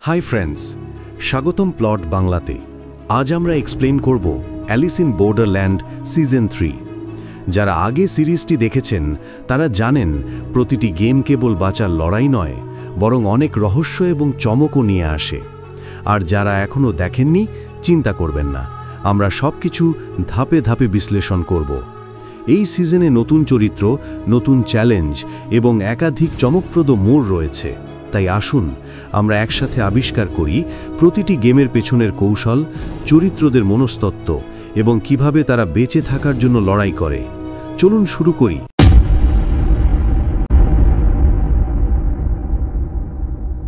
Hi friends, স্বাগতম plot বাংলাতে। আজ আমরা এক্সপ্লেন করব অ্যালিস ইন বর্ডারল্যান্ড সিজন 3। যারা আগে সিরিজটি দেখেছেন তারা জানেন প্রতিটি গেম কেবল বাঁচার লড়াই নয়, বরং অনেক রহস্য এবং চমকও নিয়ে আসে। আর যারা এখনও দেখেননি, চিন্তা করবেন না, আমরা সবকিছু ধাপে ধাপে বিশ্লেষণ করব। এই সিজনে নতুন চরিত্র, নতুন চ্যালেঞ্জ এবং একাধিক চমকপ্রদ মোড় রয়েছে। তাই আসুন আমরা একসাথে আবিষ্কার করি প্রতিটি গেমের পেছনের কৌশল, চরিত্রদের মনস্তত্ত্ব এবং কিভাবে তারা বেঁচে থাকার জন্য লড়াই করে। চলুন শুরু করি।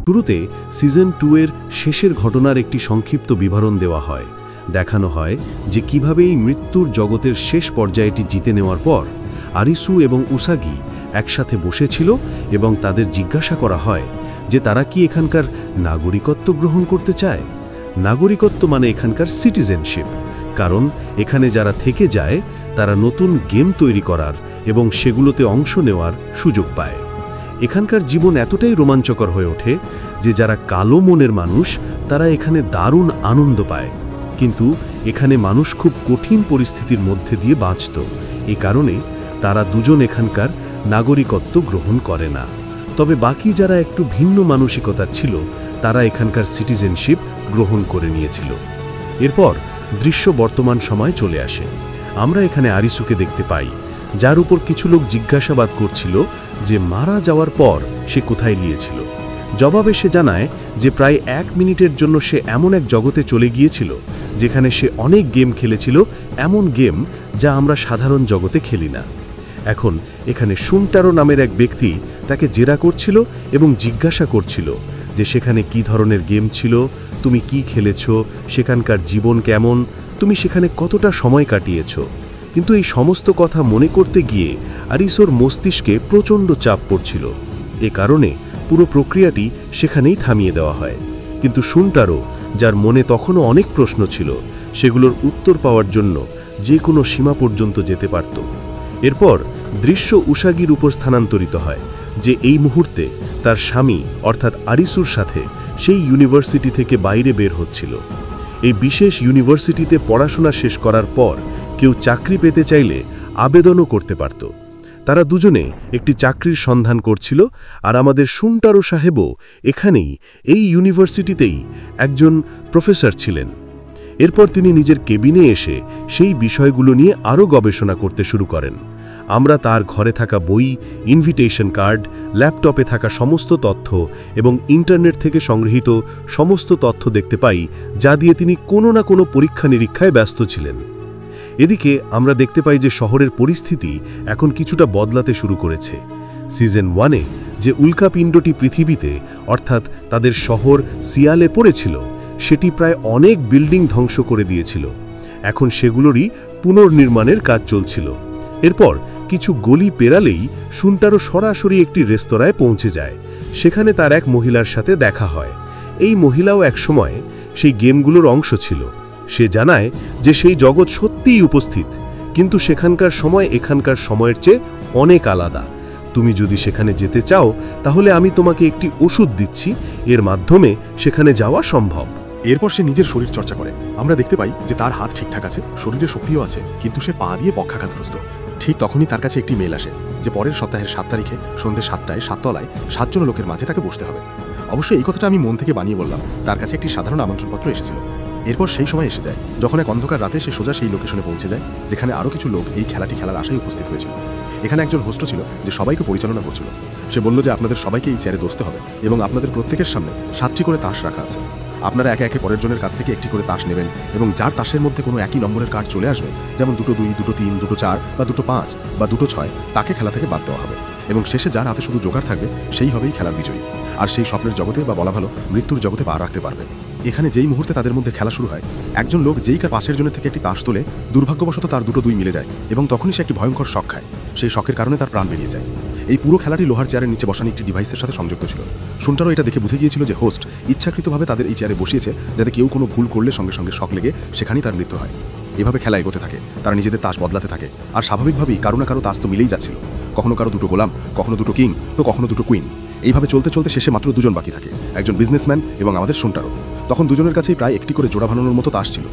শুরুতে সিজন 2 এর শেষের ঘটনার একটি সংক্ষিপ্ত বিবরণ দেওয়া হয়। দেখানো হয় যে কিভাবে এই মৃত্যুর জগতের শেষ পর্যায়টি জিতে নেওয়ার পর আরিসু এবং উসাগি একসাথে বসেছিল এবং তাদের জিজ্ঞাসা করা হয় যে তারা কি এখানকার নাগরিকত্ব গ্রহণ করতে চায়। নাগরিকত্ব মানে এখানকার সিটিজেনশিপ, কারণ এখানে যারা থেকে যায় তারা নতুন গেম তৈরি করার এবং সেগুলোতে অংশ নেওয়ার সুযোগ পায়। এখানকার জীবন এতটাই রোমাঞ্চকর হয়ে ওঠে যে যারা কালো মনের মানুষ তারা এখানে দারুণ আনন্দ পায়। কিন্তু এখানে মানুষ খুব কঠিন পরিস্থিতির মধ্যে দিয়ে বাঁচত, এ কারণে তারা দুজন এখানকার নাগরিকত্ব গ্রহণ করে না। তবে বাকি যারা একটু ভিন্ন মানসিকতার ছিল তারা এখানকার সিটিজেনশিপ গ্রহণ করে নিয়েছিল। এরপর দৃশ্য বর্তমান সময় চলে আসে। আমরা এখানে আরিসুকে দেখতে পাই, যার উপর কিছু লোক জিজ্ঞাসাবাদ করছিল যে মারা যাওয়ার পর সে কোথায় গিয়েছিল। জবাবে সে জানায় যে প্রায় 1 মিনিটের জন্য সে এমন এক জগতে চলে গিয়েছিল যেখানে সে অনেক গেম খেলেছিল, এমন গেম যা আমরা সাধারণ জগতে খেলি না। এখন এখানে শুনটারো নামের এক ব্যক্তি তাকে জেরা করছিল এবং জিজ্ঞাসা করছিল যে সেখানে কি ধরনের গেম ছিল, তুমি কি খেলেছ, সেখানকার জীবন কেমন, তুমি সেখানে কতটা সময় কাটিয়েছ। কিন্তু এই সমস্ত কথা মনে করতে গিয়ে আরিসোর মস্তিষ্কে প্রচণ্ড চাপ পড়ছিল। এ কারণে পুরো প্রক্রিয়াটি সেখানেই থামিয়ে দেওয়া হয়। কিন্তু শুনটারো, যার মনে তখনও অনেক প্রশ্ন ছিল, সেগুলোর উত্তর পাওয়ার জন্য যে কোনো সীমা পর্যন্ত যেতে পারত। এরপর দৃশ্য উসাগির উপর স্থানান্তরিত হয়, যে এই মুহূর্তে তার স্বামী অর্থাৎ আরিসুর সাথে সেই ইউনিভার্সিটি থেকে বাইরে বের হচ্ছিল। এই বিশেষ ইউনিভার্সিটিতে পড়াশোনা শেষ করার পর কেউ চাকরি পেতে চাইলে আবেদনও করতে পারত। তারা দুজনে একটি চাকরির সন্ধান করছিল, আর আমাদের শুনটারো সাহেবও এখানেই, এই ইউনিভার্সিটিতেই একজন প্রফেসর ছিলেন। এরপর তিনি নিজের কেবিনে এসে সেই বিষয়গুলো নিয়ে আরও গবেষণা করতে শুরু করেন। আমরা তার ঘরে থাকা বই, ইনভিটেশন কার্ড, ল্যাপটপে থাকা সমস্ত তথ্য এবং ইন্টারনেট থেকে সংগৃহীত সমস্ত তথ্য দেখতে পাই, যা দিয়ে তিনি কোনো না কোনো পরীক্ষা নিরীক্ষায় ব্যস্ত ছিলেন। এদিকে আমরা দেখতে পাই যে শহরের পরিস্থিতি এখন কিছুটা বদলাতে শুরু করেছে। সিজন 1-এ যে উল্কাপিণ্ডটি পৃথিবীতে অর্থাৎ তাদের শহর সিয়ালে পড়েছিল, সেটি প্রায় অনেক বিল্ডিং ধ্বংস করে দিয়েছিল। এখন সেগুলোরই পুনর্নির্মাণের কাজ চলছিল। এরপর কিছু গলি পেরালেই শুনটারো সরাসরি একটি রেস্তোরাঁয় পৌঁছে যায়। সেখানে তার এক মহিলার সাথে দেখা হয়। এই মহিলাও একসময় সেই গেমগুলোর অংশ ছিল। সে জানায় যে সেই জগৎ সত্যিই উপস্থিত, কিন্তু সেখানকার সময় এখানকার সময়ের চেয়ে অনেক আলাদা। তুমি যদি সেখানে যেতে চাও তাহলে আমি তোমাকে একটি ওষুধ দিচ্ছি, এর মাধ্যমে সেখানে যাওয়া সম্ভব। এরপর সে নিজের শরীর চর্চা করে। আমরা দেখতে পাই যে তার হাত ঠিকঠাক আছে, শরীরে শক্তিও আছে, কিন্তু সে পা দিয়ে পক্ষাঘাতগ্রস্ত। ঠিক তখনই তার কাছে একটি মেল আসে যে পরের সপ্তাহের 7 তারিখে সন্ধ্যে 7টায় 7 তলায় 7 জন লোকের মাঝে তাকে বসতে হবে। অবশ্যই এই কথাটা আমি মন থেকে বানিয়ে বললাম। তার কাছে একটি সাধারণ আমন্ত্রণপত্র এসেছিল। এরপর সেই সময় এসে যায় যখন এক অন্ধকার রাতে সে সোজা সেই লোকেশনে পৌঁছে যায় যেখানে আরও কিছু লোক এই খেলাটি খেলার আশায় উপস্থিত হয়েছিল। এখানে একজন হোস্ট ছিল যে সবাইকে পরিচালনা করছিল। সে বলল যে আপনাদের সবাইকে এই চেয়ারে বসতে হবে এবং আপনাদের প্রত্যেকের সামনে 7টি করে তাস রাখা আছে। আপনারা একে একে পরের জনের কাছ থেকে একটি করে তাস নেবেন এবং যার তাসের মধ্যে কোনো একই নম্বরের কার্ড চলে আসবে, যেমন 2, 2, 2, 3, 2, 4 বা 2, 5 বা 2, 6, তাকে খেলা থেকে বাদ দেওয়া হবে এবং শেষে যার হাতে শুধু জোগাড় থাকবে সেই হবেই খেলার বিজয়ী, আর সেই স্বপ্নের জগতে বা বলা ভালো মৃত্যুর জগতে পা রাখতে পারবে। এখানে যেই মুহূর্তে তাদের মধ্যে খেলা শুরু হয়, একজন লোক যেই কার পাশের জনের থেকে একটি তাস তোলে, দুর্ভাগ্যবশত তার 2 2 মিলে যায় এবং তখনই সে একটি ভয়ঙ্কর শক খায়। সেই শকের কারণে তার প্রাণ বেরিয়ে যায়। এই পুরো খেলাটি লোহার চেয়ারের নিচে বসানো একটি ডিভাইসের সাথে সংযুক্ত ছিল। শুনটারো এটা দেখে বুঝে গিয়েছিল যে হোস্ট ইচ্ছাকৃতভাবে তাদের এই চেয়ারে বসিয়েছে যাতে কেউ কোনো ভুল করলে সঙ্গে সঙ্গে শক লেগে সেখানেই তার মৃত্যু হয়। এভাবে খেলা এগোতে থাকে, তারা নিজেদের তাস বদলাতে থাকে, আর স্বাভাবিকভাবেই কারো না কারো তাস তো মিলেই যাচ্ছিল। কখনো কারো 2 গোলাম, কখনো 2 কিং, তো কখনো 2 কুইন। এইভাবে চলতে চলতে শেষে মাত্র দুজন বাকি থাকে, একজন বিজনেসম্যান এবং আমাদের শুনটারও। তখন দুজনের কাছেই প্রায় একটি করে জোড়া বানানোর মতো তাস ছিল।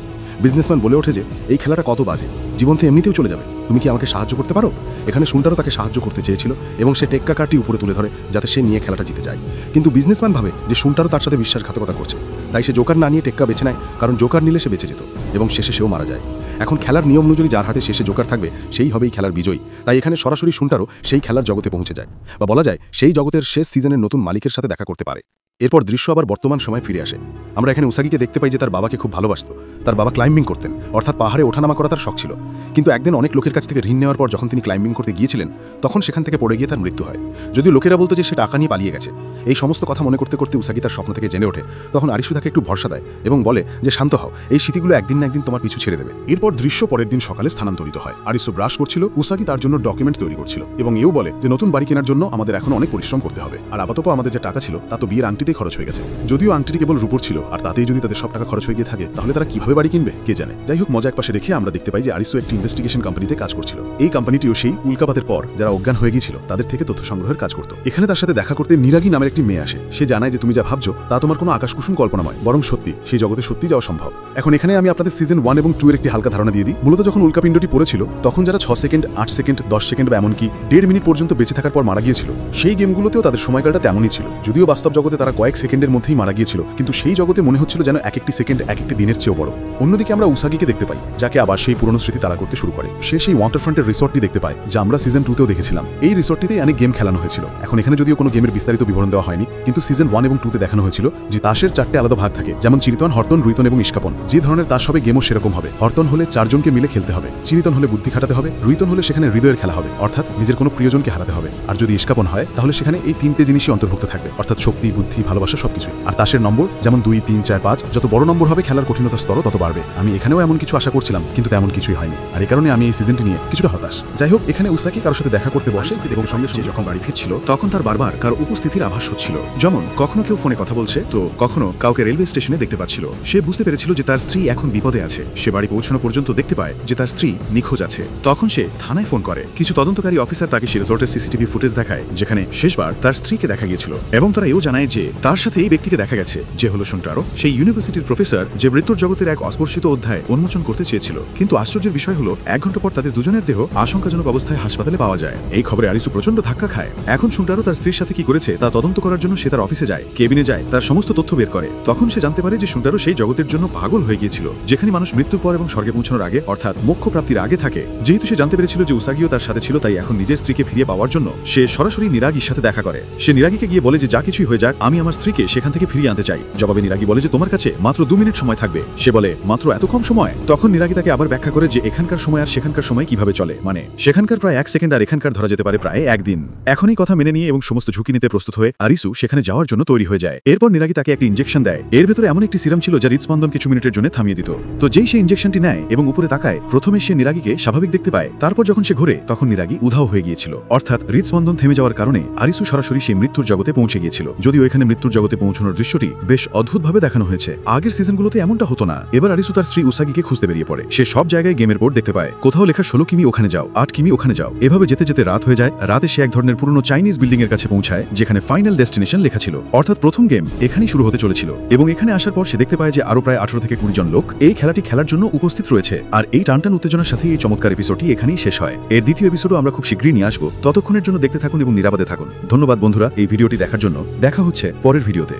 বিজনেসম্যান বলে ওঠে যে এই খেলাটা কত বাজে, জীবন তো এমনিতেও চলে যাবে, তুমি কি আমাকে সাহায্য করতে পারো? এখানে শুনটারও তাকে সাহায্য করতে চেয়েছিল এবং সে টেক্কা কার্ডটি উপরে তুলে ধরে যাতে সে নিয়ে খেলাটা জিতে যায়। কিন্তু বিজনেসম্যান ভাবে যে শুনটারও তার সাথে বিশ্বাসঘাতকতা করছে, তাই সে জোকার না নিয়ে টেক্কা বেছে নেয়, কারণ জোকার নিলে সে বেঁচে যেত এবং শেষে সেও মারা যায়। এখন খেলার নিয়ম অনুযায়ী যার হাতে শেষে জোকার থাকবে সেই হবেই খেলার বিজয়ী। তাই এখানে সরাসরি শুনটারও সেই খেলার জগতে পৌঁছে যায়, বা বলা যায় সেই জগতের শেষ সিজনের নতুন মালিকের সাথে দেখা করতে পারে। এরপর দৃশ্য আবার বর্তমান সময় ফিরে আসে। আমরা এখানে উসাগিকে দেখতে পাই যে তার বাবাকে খুব ভালোবাসত। তার বাবা ক্লাইম্বিং করতেন, অর্থাৎ পাহাড়ে ওঠানামা করা তার শখ ছিল। কিন্তু একদিন অনেক লোকের কাছ থেকে ঋণ নেওয়ার পর যখন তিনি ক্লাইম্বিং করতে গিয়েছিলেন, তখন সেখান থেকে পড়ে গিয়ে তার মৃত্যু হয়। যদিও লোকেরা বলতো যে সে টাকা নিয়ে পালিয়ে গেছে। এই সমস্ত কথা মনে করতে করতে উসাগি তার স্বপ্ন থেকে জেনে ওঠে। তখন আরিসু তাকে একটু ভরসা দেয় এবং বলে যে শান্ত হও, এই স্মৃতিগুলো একদিন না একদিন তোমার পিছু ছেড়ে দেবে। এরপর দৃশ্য পরের দিন সকালে স্থানান্তরিত হয়। আরিসু ব্রাশ করছিল, উসাগি তার জন্য ডকুমেন্ট তৈরি করছিল এবং এও বলে যে নতুন বাড়ি কেনার জন্য আমাদের এখন অনেক পরিশ্রম করতে হবে, আর আপাতত আমাদের যে টাকা ছিল তা তো বিয়ের আংটিতেই খরচ হয়ে গেছে। যদিও আংটিটি কেবল রূপোর ছিল, আর তাতেই যদি তাদের সব টাকা খরচ হয়ে গিয়ে থাকে তাহলে তারা কিভাবে বাড়ি কিনবে কে জানে। যাই হোক, মজা এক পাশে রেখে আমরা দেখতে পাই যে আরিসু একটি ইনভেস্টিগেশন কোম্পানিতে কাজ করছিল। এই কোম্পানিটিও সেই উল্কাপাতের পর যারা অজ্ঞান হয়ে গিয়েছিল তাদের থেকে তথ্য সংগ্রহের কাজ করত। এখানে তার সাথে দেখা করতে নিরাগী নামের একটি মেয়ে আসে। সে জানায় যে তুমি যা ভাবছো তা তোমার কোনো আকাশকুসুম কল্পনা নয়, বরং সত্যি, সেই জগতে সত্যি যাওয়া সম্ভব। এখন এখানে আমি আপনাদের সিজন 1 এবং 2 এর একটি হালকা ধারণা দিয়ে দিই। মূলত যখন উল্কাপিণ্ডটি পড়েছিল তখন যারা 6 সেকেন্ড, 8 সেকেন্ড, 10 সেকেন্ড বা এমনকি 1.5 মিনিট পর্যন্ত বেঁচে থাকার পর মারা গিয়েছিল, সেই গেমগুলোতেও তাদের সময়কালটা তেমনই ছিল। যদিও বাস্তব জগতে তারা কয়েক সেকেন্ডের মধ্যেই মারা গিয়েছিল, কিন্তু সেই জগতে মনে হচ্ছিল যেন এক একটি সেকেন্ড এক একটি দিনের চেয়েও বড়। অন্যদিকে আমরা উসাগিকে দেখতে পাই, যাকে আবার সেই পুরনো স্মৃতি তারা করতে শুরু করে। সে সেই ওয়াটারফ্রন্টের রিসর্টটি দেখতে পায়, যা আমরা সিজন 2তেও দেখেছিলাম। এই রিসর্টটিতেই অনেক গেম খেলানো হয়েছিল। এখন এখানে যদিও কোনো গেমের বিস্তারিত বিবরণ দেওয়া হয়নি, কিন্তু সিজন 1 এবং 2তে দেখানো হয়েছিল যে তাসের 4টে আলাদা ভাগ থাকে, যেমন চিরিতন, হরতন, রুইতন এবং ইস্কাপন। যে ধরনের তাস হবে গেমও সেরকম হবে। হরতন হলে 4 জনকে মিলে খেলতে হবে, চিরিতন হলে বুদ্ধি খাটাতে হবে, রুইতন হলে সেখানে হৃদয়ের খেলা হবে, অর্থাৎ নিজের কোনো প্রিয়জনকে হারাতে হবে, আর যদি ইস্কাপন হয় তাহলে সেখানে এই 3টে জিনিসই অন্তর্ভুক্ত থাকবে, অর্থাৎ শক্তি, বুদ্ধি, ভালোবাসা সবকিছু। আর তাসের নম্বর যেমন 2, 3, 4, 5, যত বড় নম্বর হবে খেলার কঠিনতার স্তরও তত বাড়বে। আমি এখানেও এমন কিছু আশা করছিলাম, কিন্তু তেমন কিছুই হয়নি, আর এই কারণে আমি এই সিজনটি নিয়ে কিছুটা হতাশ। যাই হোক, এখানে উসাকি কারোর সাথে দেখা করতে বসে এবং সঙ্গে সঙ্গে যখন বাড়ি ফিরছিল তখন তার বারবার কারো উপস্থিতির আভাস হচ্ছিল। যেমন কখনো কেউ ফোনে কথা বলছে, তো কখনো কাউকে রেলওয়ে স্টেশনে দেখতে পাচ্ছিল। সে বুঝতে পেরেছিল যে তার স্ত্রী এখন বিপদে আছে। সে বাড়ি পৌঁছানো পর্যন্ত দেখতে পায় যে তার স্ত্রী নিখোঁজ আছে। তখন সে থানায় ফোন করে। কিছু তদন্তকারী অফিসার তাকে সেই রিসর্টের সিসিটিভি ফুটেজ দেখায় যেখানে শেষবার তার স্ত্রীকে দেখা গিয়েছিল, এবং তারা এও জানায় যে তার সাথে এই ব্যক্তিকে দেখা গেছে, যে হলো শুনটারো, সেই ইউনিভার্সিটির প্রফেসর যে মৃত্যুর জগতের এক অস্পর্শিত অধ্যায় উন্মোচন করতে চেয়েছিল। কিন্তু আশ্চর্যের বিষয় হলো 1 ঘন্টা পর তাদের দুজনের দেহ আশঙ্কাজনক অবস্থায় হাসপাতালে পাওয়া যায়। এই খবরে আরিসু প্রচন্ড ধাক্কা খায়। এখন শুনটারো তার স্ত্রীর সাথে কি করেছে তা তদন্ত করার জন্য সে তার অফিসে যায়, কেবিনে যায়, তার সমস্ত তথ্য বের করে। তখন সে জানতে পারে যে শুনটারো সেই জগতের জন্য পাগল হয়ে গিয়েছিল যেখানে মানুষ মৃত্যুর পর এবং স্বর্গে পৌঁছানোর আগে, অর্থাৎ মোক্ষ প্রাপ্তির আগে থাকে। যেহেতু সে জানতে পেরেছিল যে উসাগিও তার সাথে ছিল, তাই এখন নিজের স্ত্রীকে ফিরিয়ে পাওয়ার জন্য সে সরাসরি নিরাগীর সাথে দেখা করে। সে নিরাগীকে গিয়ে বলে যে যা কিছুই হয়ে যাক আমি আমার স্ত্রীকে সেখান থেকে ফিরিয়ে আনতে চাই। জবাবে নিরাগী বলে যে তোমার কাছে মাত্র 2 মিনিট সময় থাকবে। সে বলে মাত্র এত কম সময়? তখন নিরাগী তাকে আবার ব্যাখ্যা করে যে এখানকার সময় আর সেখানকার সময় কিভাবে চলে, মানে সেখানকার প্রায় 1 সেকেন্ড আর এখানকার ধরা যেতে পারে প্রায় 1 দিন। এখন এই কথা মেনে নিয়ে এবং সমস্ত ঝুঁকি নিতে প্রস্তুত হয়ে আরিসু সেখানে যাওয়ার জন্য তৈরি হয়ে যায়। এরপর নিরাগী তাকে একটি ইনজেকশন দেয়। এর ভেতরে এমন একটি সিরাম ছিল যা হৃদস্পন্দন কিছু মিনিটের জন্য থামিয়ে দিত। তো যেই সে ইনজেকশনটি নেয় এবং উপরে তাকায়, প্রথমে সে নিরাগীকে স্বাভাবিক দেখতে পায়। তারপর যখন সে ঘুরে তখন নিরাগী উধাও হয়ে গিয়েছিল, অর্থাৎ হৃদস্পন্দন থেমে যাওয়ার কারণে আরিসু সরাসরি সেই মৃত্যুর জগতে পৌঁছে গিয়েছিল। যদিও এখানে মৃত্যুর জগতে পৌঁছানোর দৃশ্যটি বেশ অদ্ভুতভাবে দেখানো হয়েছে। আগের সিজনগুলোতে এমনটা হতো না। এবার আরিসু তার স্ত্রী উসাগিকে খুঁজতে বেরিয়ে পড়ে। সে সব জায়গায় গেমের বোর্ড দেখতে পায়, কোথাও লেখা 16 কিমি ওখানে যাও, 8 কিমি ওখানে যাও। এভাবে যেতে যেতে রাত হয়ে যায়। রাতে সে এক ধরনের পুরনো চাইনিজ বিল্ডিং এর কাছে পৌঁছায় যেখানে ফাইনাল ডেস্টিনেশন লেখা ছিল, অর্থাৎ প্রথম গেম এখানেই শুরু হতে চলেছিল। এবং এখানে আসার পর সে দেখতে পায় যে আরো প্রায় 18 থেকে 20 জন লোক এই খেলাটি খেলার জন্য উপস্থিত রয়েছে। আর এই টানটান উত্তেজনার সাথে এই চমৎকার এপিসোডটি এখানেই শেষ হয়। এর দ্বিতীয় এপিসোডও আমরা খুব শীঘ্রই নিয়ে আসবো। ততক্ষণের জন্য দেখতে থাকুন এবং নিরাপদে থাকুন। ধন্যবাদ বন্ধুরা এই ভিডিওটি দেখার জন্য। দেখা হচ্ছে পরের ভিডিওতে।